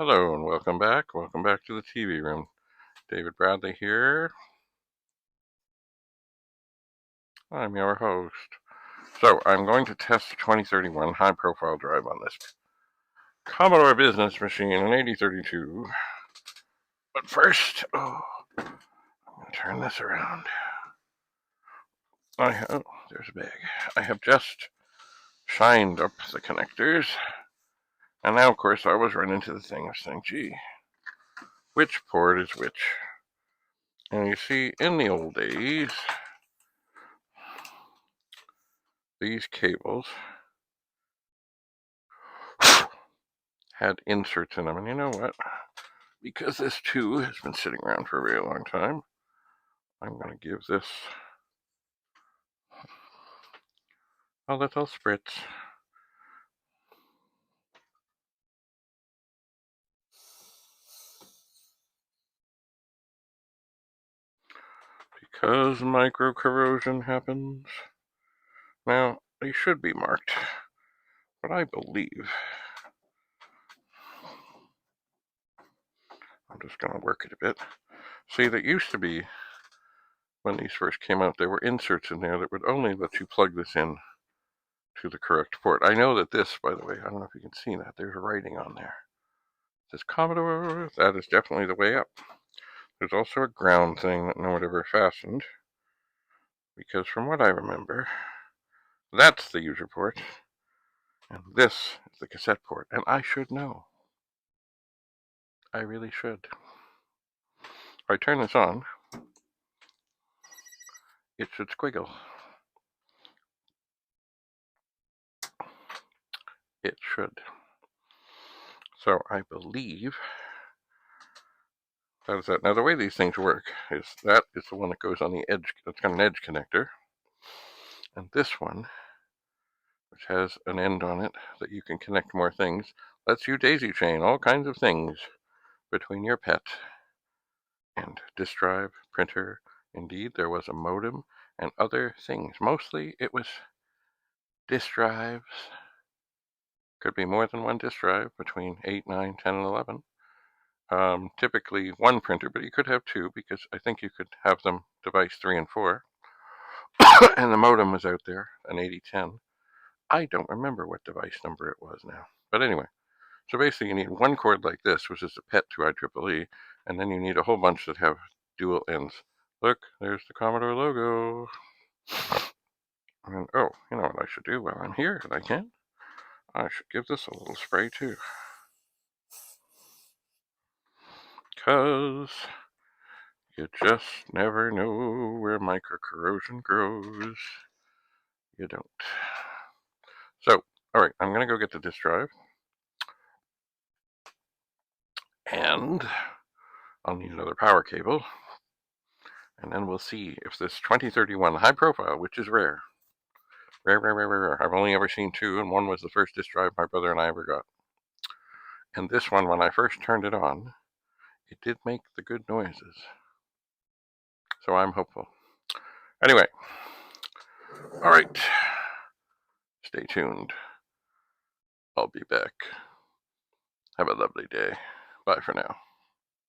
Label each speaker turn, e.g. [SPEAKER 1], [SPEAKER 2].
[SPEAKER 1] Hello and welcome back. Welcome back to the TV room. David Bradley here. I'm your host. So I'm going to test the 2031 high-profile drive on this Commodore business machine in 8032. But first, I'm going to turn this around. There's a bag. I have just shined up the connectors. And now, of course, I always run into the thing of saying, gee, which port is which? And you see, in the old days, these cables had inserts in them. And you know what? Because this too has been sitting around for a very long time, I'm going to give this a little spritz. Because micro-corrosion happens. Now, they should be marked, but I believe I'm just going to work it a bit. See, that used to be, when these first came out, there were inserts in there that would only let you plug this in to the correct port. I know that this, by the way, I don't know if you can see that, there's writing on there. It says Commodore, that is definitely the way up. There's also a ground thing that no one ever fastened, because from what I remember, that's the user port, and this is the cassette port, and I should know. I really should. If I turn this on, it should squiggle. It should. So I believe that is that. Now the way these things work is that is the one that goes on the edge, that's got an edge connector, and this one, which has an end on it that you can connect more things, lets you daisy chain all kinds of things between your PET and disk drive, printer. Indeed, there was a modem and other things. Mostly it was disk drives. Could be more than one disk drive between 8, 9, 10, and 11. Typically one printer, but you could have two because I think you could have them device 3 and 4. And the modem was out there, an 8010. I don't remember what device number it was now. But anyway, so basically you need one cord like this, which is a PET to IEEE, and then you need a whole bunch that have dual ends. Look, there's the Commodore logo. And oh, you know what I should do while I'm here and I can? I should give this a little spray too. Because you just never know where micro-corrosion grows. You don't. So, alright, I'm going to go get the disk drive. And I'll need another power cable. And then we'll see if this 2031 high profile, which is rare. Rare. I've only ever seen two, and one was the first disk drive my brother and I ever got. And this one, when I first turned it on, it did make the good noises. So I'm hopeful. Anyway, all right. Stay tuned. I'll be back. Have a lovely day. Bye for now.